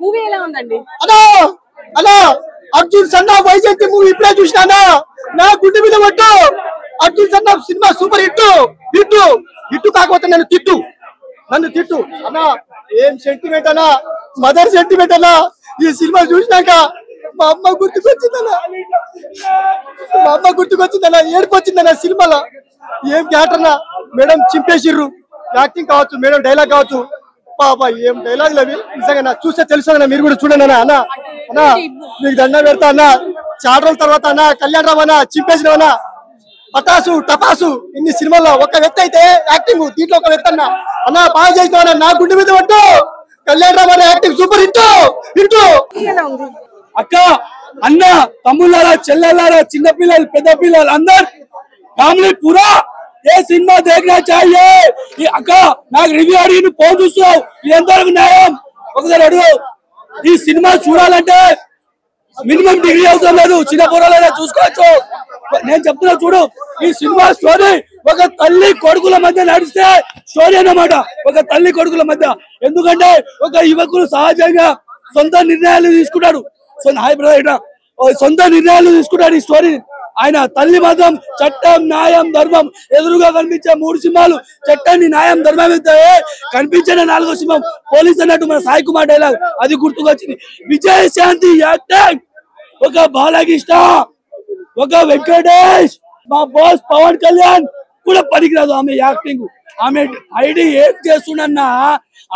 Movie ఎలా ఉందండి? అలా అర్జున్ సన్నా వైజయంతి మూవీ ఇప్పుడే చూసినా నా గుండె మీద పట్టు. అర్జున్ సన్నా సినిమా సూపర్ హిట్ హిట్ కాకపోతే నన్ను తిట్టు అన్నా. ఏం సెంటిమెంట్ అన్నా, మదర్ సెంటిమెంట్ అన్నా. ఈ సినిమా చూసినాక మా అమ్మ గుర్తుకొచ్చిందన్నా, ఏడుపు వచ్చిందన్నా సినిమాలో. ఏం క్యారెక్టర్ అన్నా, మేడం చింపేసిర్రు. యాక్టింగ్ కావచ్చు, మేడం డైలాగ్ కావచ్చు, పాప ఏం డైలాగులు అవి. నిజంగా చూస్తే తెలుసు అన్న, మీరు కూడా చూడండి అన్న. మీకు దండం పెడతా అన్న. చాలా రోజుల తర్వాత అన్న కళ్యాణ్ రామ్ అన్న చింపేసినవన్నా. పటాసు టపాసు ఇన్ని సినిమాల్లో ఒక వ్యక్తి అయితే యాక్టింగ్, దీంట్లో ఒక వ్యక్తి అన్న బాగా చేసినవన్నా. నా గుండె మీద పట్టు. కళ్యాణ్ రామ్ అన్న యాక్టింగ్ సూపర్ హిట్. అక్క, అన్న, తమ్ముళ్ళారా, చెల్లెళ్ళారా, చిన్న పిల్లలు, పెద్ద పిల్లలు, అందరు ఫ్యామిలీ పూరా ఏ సినిమా देखना चाहिए. అక్క నాకు రివ్యూ అడిగి ఫోన్ చూస్తావు, ఇది ఎంతవరకు న్యాయం ఒకసారి అడుగు. ఈ సినిమా చూడాలంటే మినిమం డిగ్రీ అవసరం లేదు, చిన్న పొరలైనా చూసుకోవచ్చు. నేను చెప్తున్నా చూడు, ఈ సినిమా స్టోరీ ఒక తల్లి కొడుకుల మధ్య నడిస్తే స్టోరీ అన్నమాట. ఒక తల్లి కొడుకుల మధ్య. ఎందుకంటే ఒక యువకులు సహజంగా సొంత నిర్ణయాలు తీసుకుంటాడు. ఈ స్టోరీ ఆయన తల్లి మాత్రం చట్టం, న్యాయం, ధర్మం ఎదురుగా కనిపించే 3 సినిమాలు. చట్టాన్ని, న్యాయం, ధర్మం అయితే కనిపించిన 4వ సినిమా పోలీస్ అన్నట్టు మన సాయి కుమార్ డైలాగ్ అది గుర్తుకొచ్చింది. విజయశాంతి యాక్టింగ్, ఒక బాలకృష్ణ, ఒక వెంకటేష్, మా బాస్ పవన్ కళ్యాణ్ కూడా పనికిరాదు ఆమె యాక్టింగ్. ఆమె ఫైటింగ్ ఏం చేస్తున్నా,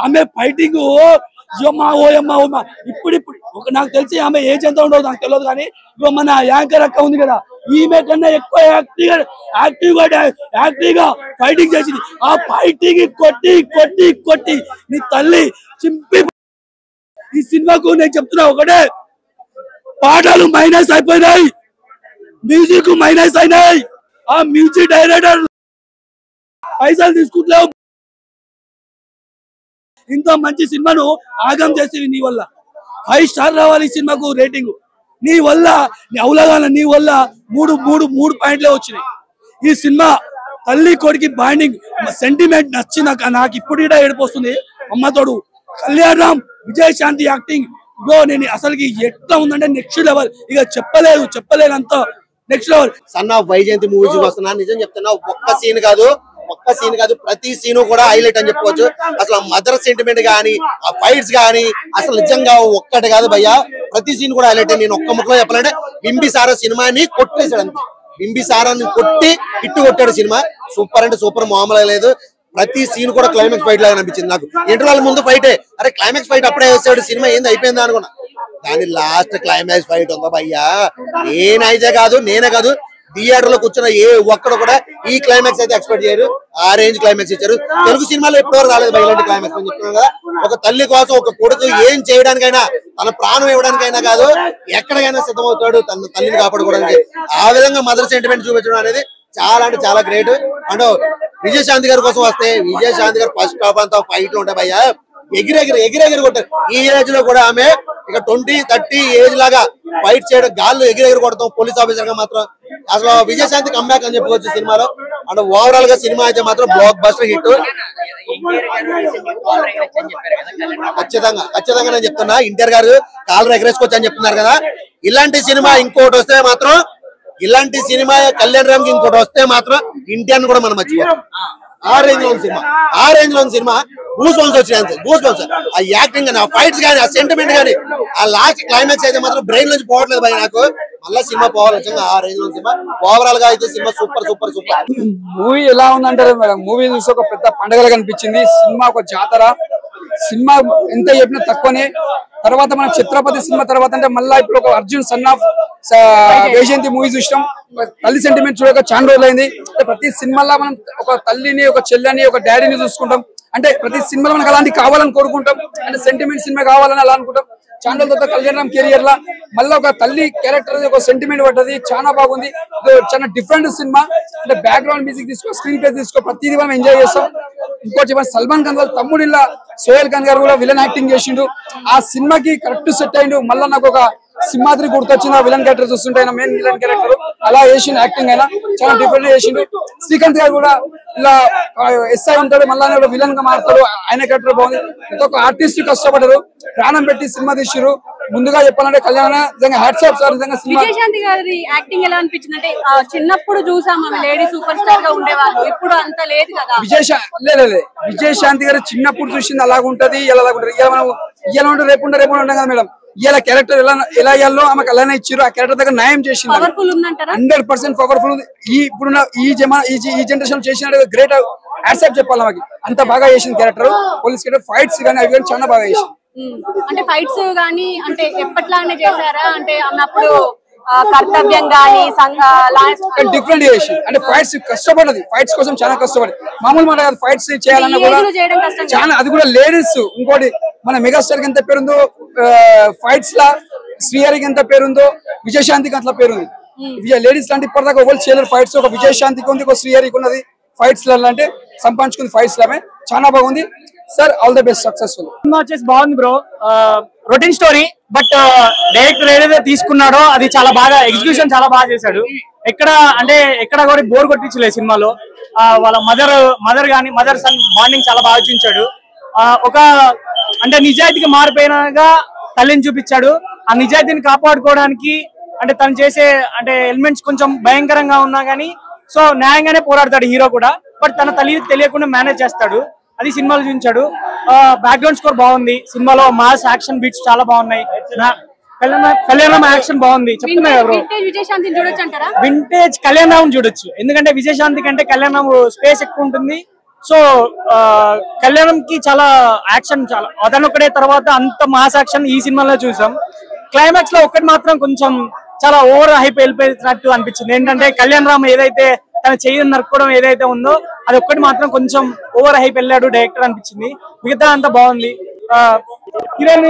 ఆమె ఫైటింగ్ ఓయమ్మా. ఇప్పుడు నాకు తెలిసి ఆమె ఏజ్ ఎంత ఉండదు నాకు తెలియదు, కానీ మన యాంకర్ అక్క ఉంది కదా, ఈమె కన్నా ఎక్కువ యాక్టివ్ గా ఫైటింగ్ చేసింది. ఆ ఫైటింగ్ కొట్టి నీ తల్లి చింపి. ఈ సినిమాకు నేను చెప్తున్నా ఒకటే, పాటలు మైనస్ అయిపోయినాయి, మ్యూజిక్ మైనస్ అయినాయి. ఆ మ్యూజిక్ డైరెక్టర్ పైసలు తీసుకుంటలేవు. ఇంత మంచి సినిమాను ఆగం చేసి నీ వల్ల 5 స్టార్ రావాలి ఈ సినిమాకు రేటింగ్. నీ వల్ల అవులగాన నీ వల్ల మూడు పాయింట్లే వచ్చినాయి. ఈ సినిమా తల్లి కొడుకి బాండింగ్ సెంటిమెంట్ నచ్చింది నాకు. ఇప్పుడు కూడా ఏడిపోస్తుంది అమ్మతోడు. కళ్యాణ్ రామ్, విజయశాంతి యాక్టింగ్ నేను అసలుకి ఎట్లా ఉందంటే నెక్స్ట్ లెవెల్. ఇక చెప్పలేనంత next level. Son of Vyjayanthi movie చూస్తున్నా. నిజం చెప్తున్నా, ఒక్క సీన్ కాదు ప్రతి సీను కూడా హైలైట్ అని చెప్పుకోవచ్చు. అసలు మదర్ సెంటిమెంట్ గానీ, ఆ ఫైట్స్ గానీ అసలు నిజంగా ఒక్కటి కాదు భయ్యా, ప్రతి సీన్ కూడా హైలైట్. నేను ఒక్క ముక్కలో చెప్పాలంటే బింబిసారా సినిమాని కొట్టేశాడు అంతే. బింబిసారాన్ని కొట్టి హిట్ కొట్టాడు సినిమా. సూపర్ అంటే సూపర్, మామూలుగా లేదు. ప్రతి సీన్ కూడా క్లైమాక్స్ ఫైట్ లాగా అనిపించింది నాకు. ఇంటర్వల్ ముందు ఫైటే, అరే క్లైమాక్స్ ఫైట్ అప్పుడే వేసాడు, సినిమా ఏంది అయిపోయిందా అనుకున్నా. కానీ లాస్ట్ క్లైమాక్స్ ఫైట్ ఉందా భయ్యా, నేనే కాదు థియేటర్ లో కూర్చున్న ఏ ఒక్కడు కూడా ఈ క్లైమాక్స్ అయితే ఎక్స్పెక్ట్ చేయరు. ఆ రేంజ్ క్లైమాక్స్ ఇచ్చారు. తెలుగు సినిమాలో ఎప్పటివరకు రాలేదు ఇలాంటి క్లైమాక్స్ అని చెప్తున్నాను కదా. ఒక తల్లి కోసం ఒక కొడుకు ఏం చేయడానికైనా, తన ప్రాణం ఇవ్వడానికైనా కాదు ఎక్కడికైనా సిద్ధమవుతాడు తన తల్లిని కాపాడుకోవడానికి. ఆ విధంగా మదర్ సెంటిమెంట్ చూపించడం అనేది చాలా అంటే చాలా గ్రేట్. అంటే విజయశాంతి గారి కోసం వస్తే, విజయశాంతి గారు ఫస్ట్ హాఫ్ అంతా ఫైట్లు ఉంటాయి భయ్యా, ఎగిరెగిరి కొట్టారు. ఈ ఏజ్ లో కూడా ఆమె ఇక 20-30 ఏజ్ లాగా ఫైట్ చేయడం, గాల్లో ఎగిరెగిరి కొడతాం పోలీస్ ఆఫీసర్ గా మాత్రం. అసలు విజయశాంతి కంబ్యాక్ అని చెప్పుకోవచ్చు సినిమాలో. అంటే ఓవరాల్ గా సినిమా అయితే మాత్రం బ్లాక్ బస్టర్ హిట్. ఖచ్చితంగా నేను చెప్తున్నా, ఎన్టీఆర్ గారు కాలర్ ఎగరేసుకోవచ్చు అని చెప్తున్నారు కదా. ఇలాంటి సినిమా ఇంకోటి వస్తే మాత్రం, ఇలాంటి సినిమా కళ్యాణ్ రామ్ కి ఇంకోటి వస్తే మాత్రం ఎన్టీఆర్ కూడా మనం మర్చిపోతాం. ఆ రేంజ్ లో సినిమా గూస్ బంప్స్ వచ్చినాయి. ఆ యాక్టింగ్ కానీ, ఆ ఫైట్స్ కానీ, ఆ సెంటిమెంట్ కానీ, ఆ లాస్ట్ క్లైమాక్స్ అయితే మాత్రం బ్రెయిన్ నుంచి పోవట్లేదు భయ నాకు. మళ్ళీ సినిమా పోవాలి నిజంగా. ఆ రేంజ్ లో సినిమా ఓవరాల్ గా అయితే సినిమా సూపర్. మూవీ ఎలా ఉందంటారు మేడం? మూవీ చూసి ఒక పెద్ద పండుగ కనిపించింది. సినిమా ఒక జాతర. సినిమా ఎంత చెప్పినా తక్కువనే. తర్వాత మన ఛత్రపతి సినిమా తర్వాత అంటే మళ్ళీ ఇప్పుడు ఒక Arjun son of Vyjayanthi movie చూసినాం. తల్లి సెంటిమెంట్ చూడక చాలా రోజులైంది. ప్రతి సినిమాలో మనం ఒక తల్లిని, ఒక చెల్లని, ఒక డాడీని చూసుకుంటాం. అంటే ప్రతి సినిమాలో మనకు అలాంటి కావాలని కోరుకుంటాం. అంటే సెంటిమెంట్ సినిమా కావాలని అలా అనుకుంటాం. చాలా రోజుల తర్వాత కళ్యాణ్ రామ్ కెరియర్ లా మళ్ళీ ఒక తల్లి క్యారెక్టర్ ఒక సెంటిమెంట్ పడ్డది. చాలా బాగుంది. చాలా డిఫరెంట్ సినిమా. అంటే బ్యాక్గ్రౌండ్ మ్యూజిక్ తీసుకో, స్క్రీన్ ప్లే తీసుకో, ప్రతిదీ మనం ఎంజాయ్ చేస్తాం. ఇంకోటి సల్మాన్ ఖాన్ వాళ్ళ తమ్ముడిలా సోహెల్ ఖాన్ గారు కూడా విలన్ యాక్టింగ్ చేసిండు. ఆ సినిమాకి కరెక్ట్ సెట్ అయిండు. మళ్ళీ నాకు ఒక సింహాద్రి గుర్తొచ్చిన విలన్ క్యారెక్టర్ చూస్తుంటే ఆయన మెయిన్ విలన్ క్యారెక్టర్ అలా చేసిండు. యాక్టింగ్ అయినా చాలా డిఫరెంట్ చేసిండు. శ్రీకాంత్ గారు కూడా ఇలా ఎస్ఐ ఉంటాడు, మళ్ళీ విలన్ గా మారుతాడు. ఆయన క్యారెక్టర్ బాగుంది. ప్రతి ఒక్క ఆర్టిస్ట్ కష్టపడ్డారు, ప్రాణం పెట్టి సినిమా తీసిరు. ముందుగా చెప్పాలంటే కళ్యాణ నిజంగా హ్యాట్స్ ఆఫ్ సార్. నిజంగా విజయశాంతి గారి యాక్టింగ్ ఎలా అనిపించింది అంటే చిన్నప్పుడు చూసాం ఆమె లేడీ సూపర్ స్టార్ గా ఉండేవాళ్ళు, ఇప్పుడు అంత లేదు కదా. విజయశాంతి గారు చిన్నప్పుడు చూసింది అలాగుంటది, ఇలా ఉంటది. ఇలా ఉంటే రేపు ఉంటాం కదా మేడం. ఇలా క్యారెక్టర్ ఎలా ఇయ్యాలో ఆమెకు అలానే ఇచ్చారు. ఆ క్యారెక్టర్ దగ్గర న్యాయం చేసింది. 100% పవర్ఫుల్ ఉంది. ఇప్పుడున్న ఈ జనరేషన్ చేసిన గ్రేట్ యాక్సెప్ట్ చెప్పాలి ఆమెకి. అంత బాగా చేసింది క్యారెక్టర్. పోలీస్ క్యారెక్టర్ ఫైట్స్ కానీ అవి కానీ చాలా బాగా చేసింది. అంటే ఫైట్స్ గానీ అంటే ఎప్పట్లానే చేశారా అంటే అన్నప్పుడు కర్తవ్యం గానీ డిఫరెంట్ చేసి అంటే ఫైట్స్ కష్టపడది. ఫైట్స్ కోసం చాలా కష్టపడి మామూలు మాట కాదు. ఫైట్స్ చేయాలన్నా కూడా చాలా, అది కూడా లేడీస్. ఇంకోటి మన మెగాస్టార్ కి ఎంత పేరుందో ఫైట్స్ లా శ్రీహరికి ఎంత పేరుందో విజయశాంతికి అంత పేరుంది. లేడీస్ లాంటి ఇప్పటిదాకా ఎవరు చేయలేరు ఫైట్స్. ఒక విజయశాంతికి ఉంది, ఒక శ్రీహరికి ఉన్నది ఫైట్స్ లా అంటే సంపాదించుకుంది ఫైట్స్ లామే. చాలా బాగుంది sir. All the best, successful. Cinema వచ్చేసి బాగుంది bro. Routine story, but director ఏదైతే తీసుకున్నాడో అది చాలా బాగా ఎగ్జిక్యూషన్ చాలా బాగా చేశాడు. ఎక్కడ కూడా బోర్ కొట్టించలేదు సినిమాలో. వాళ్ళ మదర్ గానీ మదర్ సన్ బాండింగ్ చాలా బాగా చూపించాడు. ఒక అంటే నిజాయితీకి మారిపోయినగా తల్లిని చూపించాడు. ఆ నిజాయితీని కాపాడుకోవడానికి అంటే తను చేసే అంటే ఎలిమెంట్స్ కొంచెం భయంకరంగా ఉన్నా గానీ సో న్యాయంగానే పోరాడతాడు హీరో కూడా. బట్ తన తల్లి తెలియకుండా మేనేజ్ చేస్తాడు. అది సినిమాలో చూపించాడు. బ్యాక్గ్రౌండ్ స్కోర్ బాగుంది. సినిమాలో మాస్ యాక్షన్ బీట్స్ చాలా బాగున్నాయి. కళ్యాణం యాక్షన్ బాగుంది. చెప్తున్నా వింటేజ్ కళ్యాణం చూడొచ్చు. ఎందుకంటే విజయశాంతి కంటే కళ్యాణం స్పేస్ ఎక్కువ ఉంటుంది. సో కళ్యాణం కి చాలా యాక్షన్ చాలా అదనొక్కడే. తర్వాత అంత మాస్ యాక్షన్ ఈ సినిమాలో చూసాం. క్లైమాక్స్ లో ఒక్కటి మాత్రం కొంచెం చాలా ఓవర్ హైప్ వెళ్ళిపోయినట్టు అనిపించింది. ఏంటంటే కళ్యాణ్ రామ్ ఏదైతే తన చెయ్యి నరుకోవడం ఏదైతే ఉందో అది ఒక్కటి మాత్రం కొంచెం ఓవర్ హైప్ వెళ్ళాడు డైరెక్టర్ అనిపించింది. మిగతా అంతా బాగుంది. హీరోయిన్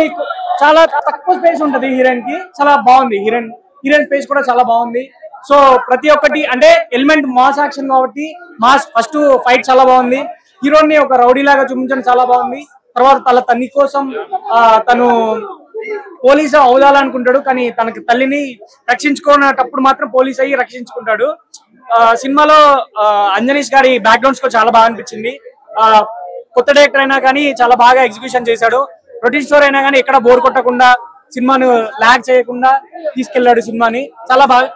చాలా తక్కువ స్పేస్ ఉంటది. హీరోయిన్ కి చాలా బాగుంది. హీరోయిన్ స్పేస్ కూడా చాలా బాగుంది. సో ప్రతి ఒక్కటి అంటే ఎలిమెంట్ మాస్ యాక్షన్ కాబట్టి మాస్ ఫస్ట్ ఫైట్ చాలా బాగుంది. హీరోయిన్ ని ఒక రౌడీ లాగా చూపించడం చాలా బాగుంది. తర్వాత తల్లి కోసం తను పోలీసు అవుదాలనుకుంటాడు, కానీ తనకి తల్లిని రక్షించుకునేటప్పుడు మాత్రం పోలీస్ అయ్యి రక్షించుకుంటాడు. సినిమాలో అంజనీష్ గారి బ్యాక్గ్రౌండ్ స్కోర్ చాలా బాగా అనిపించింది. కొత్త డైరెక్టర్ అయినా కానీ చాలా బాగా ఎగ్జిక్యూషన్ చేశాడు. రొటీన్ స్టోర్ అయినా కానీ ఎక్కడ బోర్ కొట్టకుండా సినిమాను లాగ్ చేయకుండా తీసుకెళ్లాడు సినిమాని. చాలా బాగా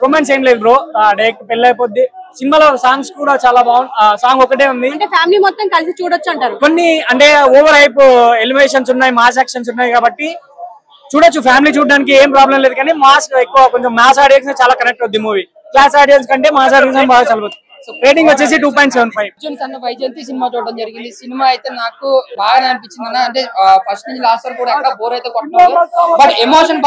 రొమాన్స్ ఏం లేదు బ్రో. డైరెక్ట్ పెళ్లి అయిపోద్ది. సినిమాలో సాంగ్స్ కూడా చాలా బాగుంది. సాంగ్ ఒకటే ఉంది. ఫ్యామిలీ మొత్తం కలిసి చూడొచ్చు అంటారు. కొన్ని అంటే ఓవర్ హైప్ ఎలివేషన్స్ ఉన్నాయి, మాస్ యాక్షన్స్ ఉన్నాయి కాబట్టి చూడొచ్చు. ఫ్యామిలీ చూడడానికి ఏం ప్రాబ్లం లేదు. కానీ మాస్ ఎక్కువ కొంచెం మాస్ ఆడియన్స్ చాలా కనెక్ట్ అవుద్ది మూవీ. క్లాస్ ఆడియన్స్ కంటే మాస్ ఆడియన్స్ బాగా చదవచ్చు. రేటింగ్ వచ్చేసి 2.75. వైజయంతి సినిమా చూడడం జరిగింది. సినిమా అయితే నాకు బాగా అనిపించింది అన్న. అంటే ఫస్ట్ నుంచి లాస్ట్ వరకు కూడా ఎక్కడ బోర్ అయితే కొట్టలేదు. బట్ ఎమోషన్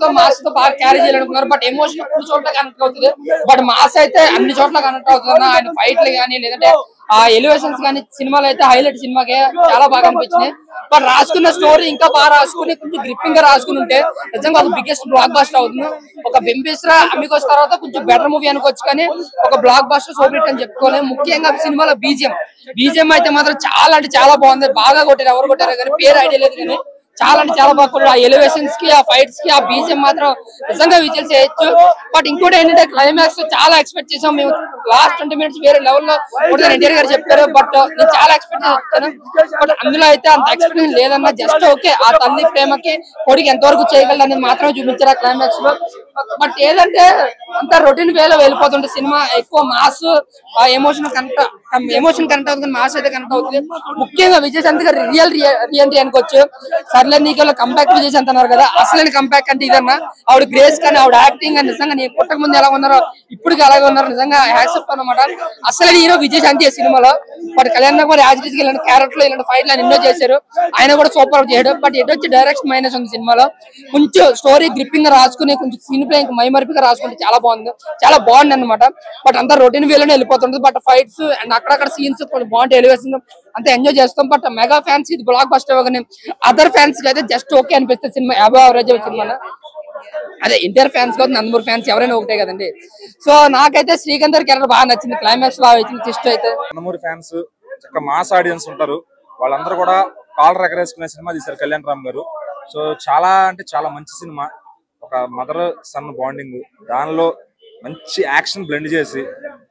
తో మాస్ తో బాగా క్యారీ చేయాలనుకున్నారు. బట్ ఎమోషన్ కొన్ని చోట్ల కనెక్ట్ అవుతుంది. బట్ మాస్ అయితే అన్ని చోట్ల కనెక్ట్ అవుతుంది అన్న. ఆయన ఫైట్లు కానీ లేదంటే ఆ ఎలివేషన్స్ కానీ సినిమాలో అయితే హైలైట్. సినిమాకే చాలా బాగా అనిపించింది. బట్ రాసుకున్న స్టోరీ ఇంకా బాగా రాసుకుని కొంచెం గ్రిప్పింగ్ గా రాసుకుని ఉంటే నిజంగా ఒక బిగ్గెస్ట్ బ్లాక్ బాస్టర్ అవుతుంది. ఒక బింబిస్రా అమ్మికొచ్చిన తర్వాత కొంచెం బెటర్ మూవీ అనుకోవచ్చు, కానీ ఒక బ్లాక్ బాస్టర్ సూపర్ అని చెప్పుకోలేము. ముఖ్యంగా సినిమాలో బీజిఎం అయితే మాత్రం చాలా అంటే చాలా బాగుంది. బాగా కొట్టారు, ఎవరు కొట్టారు కానీ పేరు ఐడియా లేదు, కానీ చాలా అంటే చాలా బాగా కొట్టారు. ఆ ఎలివేషన్స్ కి, ఆ ఫైట్స్ కి, ఆ బీజిఎం మాత్రం నిజంగా విజువల్ చేయొచ్చు. బట్ ఇంకోటి ఏంటంటే క్లైమాక్స్ చాలా ఎక్స్పెక్ట్ చేసాం మేము. లాస్ట్ 20 minutes వేరే లెవెల్ లో ఎన్టీఆర్ గారు చెప్పారు. బట్ నేను చాలా ఎక్స్పెక్ట్ చేస్తాను. బట్ అందులో అయితే అంత ఎక్స్పెక్టేషన్ లేదన్నా. జస్ట్ ఓకే, ఆ తల్లి ప్రేమకి కొడుకు ఎంతవరకు చేయగలరు అనేది మాత్రమే చూపించారు ఆ క్లైమాక్స్ లో. బట్ ఏదంటే అంత రొటీన్ వేలో వెళ్ళిపోతుంటే సినిమా ఎక్కువ మాస్ ఎమోషన్ కనెక్ట్ అవుతుంది, మాస్ అయితే కనెక్ట్ అవుతుంది. ముఖ్యంగా విజయశాంతి గారు రియల్ రీఎంట్రీ అనుకోవచ్చు. సర్లే నీకు కంబ్యాక్ విజయశాంతి అన్నారు కదా, అసలైన కంబ్యాక్ అంటే ఇదన్నా. ఆవిడ గ్రేస్ కానీ ఆవిడ యాక్టింగ్ కానీ నిజంగా నేను పుట్టక ముందు ఎలా ఉన్నారో ఇప్పటికి అలాగే ఉన్నారు. నిజంగా హ్యాట్సప్ అన్నమాట. అసలు హీరో విజయశాంతి సినిమాలో. బట్ కళ్యాణ్ కూడా యాజిటీస్ ఇలాంటి క్యారెక్టర్ ఇలాంటి ఫైట్లు అని ఎన్నో చేశారు. ఆయన కూడా సూపర్ చేయడం. బట్ ఎటు వచ్చి డైరెక్షన్ మైనస్ ఉంది సినిమాలో. కొంచెం స్టోరీ గ్రిప్పింగ్ గా రాసుకుని కొంచెం స్క్రీన్ ప్లే ఇంకా మైమరిపిగా రాసుకుంటే చాలా బాగుంది అనమాట. బట్ అంతా రొటీన్ వేలోనే వెళ్ళిపోతుంది. బట్ ఫైట్స్ అండ్ అక్కడక్కడ సీన్స్ కొంచెం బాగుంటాయి, ఎలివేషన్ అంతా ఎంజాయ్ చేస్తాం. బట్ మెగా ఫ్యాన్స్ ఇది బ్లాక్ బస్టర్ కానీ అదర్ ఫ్యాన్స్ కి అయితే జస్ట్ ఓకే అనిపిస్తుంది సినిమా. Above average cinema. అదే ఎన్టీఆర్ ఫ్యాన్స్ కాదు, నందమూరి ఫ్యాన్స్ ఎవరైనా ఒకటే కదండి. సో నాకైతే శ్రీకాంత్ గారి క్యారెక్టర్ బాగా నచ్చింది. క్లైమాక్స్ బాగా వచ్చింది. ట్విస్ట్ అయితే నందమూరి ఫ్యాన్స్ చక్కగా మాస్ ఆడియన్స్ ఉంటారు. వాళ్ళందరూ కూడా కాలర్ ఎగరేసుకునే సినిమా తీశారు కళ్యాణ్ రామ్ గారు. సో చాలా అంటే చాలా మంచి సినిమా. ఒక మదర్ సన్ బాండింగ్, దానిలో మంచి యాక్షన్ బ్లెండ్ చేసి,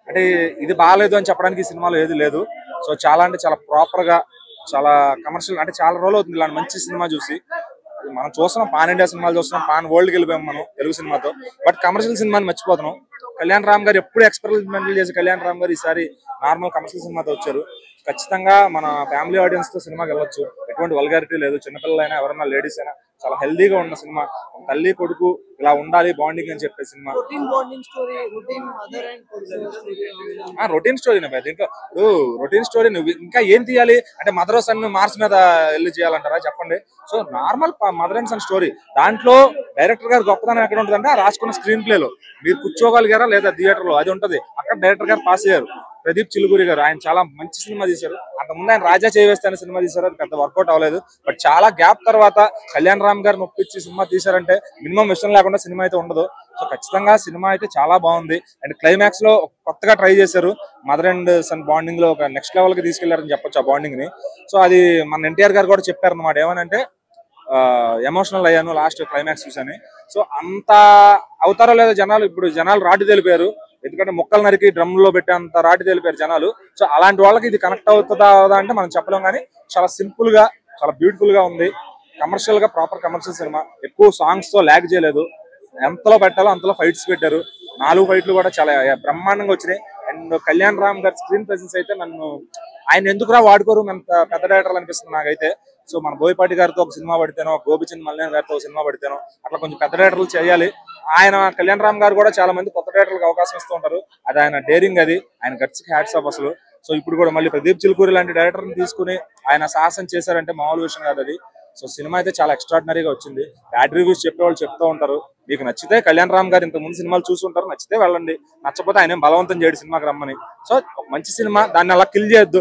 అంటే ఇది బాగాలేదు అని చెప్పడానికి ఈ సినిమాలో ఏది లేదు. సో చాలా అంటే చాలా ప్రాపర్ గా, చాలా కమర్షియల్, అంటే చాలా రోజులు అవుతుంది ఇలాంటి మంచి సినిమా చూసి. మనం చూస్తున్నాం, పాన్ ఇండియా సినిమాలు చూస్తున్నాం, పాన్ వరల్డ్కి వెళ్ళిపోయాం మనం తెలుగు సినిమాతో. బట్ కమర్షియల్ సినిమాని మర్చిపోతున్నాం. కళ్యాణ్ రామ్ గారు ఎప్పుడు ఎక్స్పెరిమెంటల్ చేసి కళ్యాణ్ రామ్ గారు ఈసారి నార్మల్ కమర్షియల్ సినిమాతో వచ్చారు. ఖచ్చితంగా మన ఫ్యామిలీ ఆడియన్స్ తో సినిమాకి వెళ్ళొచ్చు. ఎటువంటి వల్గారిటీ లేదు. చిన్నపిల్లలైనా ఎవరన్నా లేడీస్ అయినా చాలా హెల్దీగా ఉన్న సినిమా. తల్లి కొడుకు ఇలా ఉండాలి బాండింగ్ అని చెప్పే సినిమా. రొటీన్ స్టోరీనే భయ. దీంట్లో రొటీన్ స్టోరీ నువ్వు ఇంకా ఏం తీయాలి అంటే, మదర్ సన్ మార్స్ మీద వెళ్ళి చేయాలంటారా చెప్పండి. So normal mother and son story. దాంట్లో డైరెక్టర్ గారు గొప్పతనం ఎక్కడ ఉంటుందంటే, రాసుకున్న స్క్రీన్ ప్లే లో మీరు కూర్చోగలిగారా లేదా థియేటర్ లో, అది ఉంటది. అక్కడ డైరెక్టర్ గారు పాస్ అయ్యారు. ప్రదీప్ చిలుగురి గారు, ఆయన చాలా మంచి సినిమా తీశారు. అంతకుముందు ఆయన రాజా చేయవేస్తే అనే సినిమా తీశారు, అది పెద్ద వర్కౌట్ అవ్వలేదు. బట్ చాలా గ్యాప్ తర్వాత కళ్యాణ్ రామ్ గారిని ఒప్పించి సినిమా తీశారంటే మినిమం విషయం లేకుండా సినిమా అయితే ఉండదు. సో ఖచ్చితంగా సినిమా అయితే చాలా బాగుంది. అండ్ క్లైమాక్స్ లో కొత్తగా ట్రై చేశారు. మదర్ అండ్ సన్ బాండింగ్ లో ఒక నెక్స్ట్ లెవెల్ కి తీసుకెళ్లారని చెప్పొచ్చు ఆ బాండింగ్ ని. సో అది మన ఎన్టీఆర్ గారు కూడా చెప్పారు అనమాట. ఏమనంటే, ఎమోషనల్ అయ్యాను లాస్ట్ క్లైమాక్స్ చూసాను. సో అంత అవుతారో లేదో జనాలు, ఇప్పుడు జనాలు రాటి తెలిపారు. ఎందుకంటే మొక్కలు నరికి డ్రమ్ లో పెట్టేంత రాటి తెలిపారు జనాలు. సో అలాంటి వాళ్ళకి ఇది కనెక్ట్ అవుతుందా అంటే మనం చెప్పలేం. కానీ చాలా సింపుల్ గా, చాలా బ్యూటిఫుల్ గా ఉంది. కమర్షియల్ గా ప్రాపర్ కమర్షియల్ సినిమా. ఎక్కువ సాంగ్స్ తో ల్యాగ్ చేయలేదు. ఎంతలో పెట్టాలో అంతలో ఫైట్స్ పెట్టారు. 4 ఫైట్లు కూడా చాలా బ్రహ్మాండంగా వచ్చినాయి. అండ్ కళ్యాణ్ రామ్ గారి స్క్రీన్ ప్రెసెన్స్ అయితే నన్ను, ఆయన ఎందుకురా వాడుకోరు ఎంత పెద్ద డైరెక్టర్లు అనిపిస్తుంది నాకైతే. సో మన బోయపాటి గారితో ఒక సినిమా పడితేనో, గోపిచంద్ మల్లేన్ గారితో ఒక సినిమా పడితేనో, అట్లా కొంచెం పెద్ద డైరెక్టర్లు చేయాలి. ఆయన కళ్యాణ్ రామ్ గారు కూడా చాలా మంది కొత్త డైరెక్టర్లకు అవకాశం ఇస్తూ ఉంటారు. అది ఆయన డేరింగ్, అది ఆయన గట్స్ కి హ్యాట్స్ ఆఫ్ అసలు. సో ఇప్పుడు కూడా మళ్ళీ ప్రదీప్ చిలుకూరి లాంటి డైరెక్టర్ని తీసుకుని ఆయన సాహసం చేశారంటే మామూలు విషయం కాదు అది. సో సినిమా అయితే చాలా ఎక్స్ట్రాడినరీగా వచ్చింది. బ్యాడ్ రివ్యూస్ చెప్పేవాళ్ళు చెప్తూ ఉంటారు. మీకు నచ్చితే కళ్యాణ్ రామ్ గారు ఇంత ముందు సినిమాలు చూసుంటారు, నచ్చితే వెళ్ళండి. నచ్చకపోతే ఆయన బలవంతం చేయడు సినిమాకి రమ్మని. సో మంచి సినిమా, దాన్ని అలా కిల్ చేయొద్దు.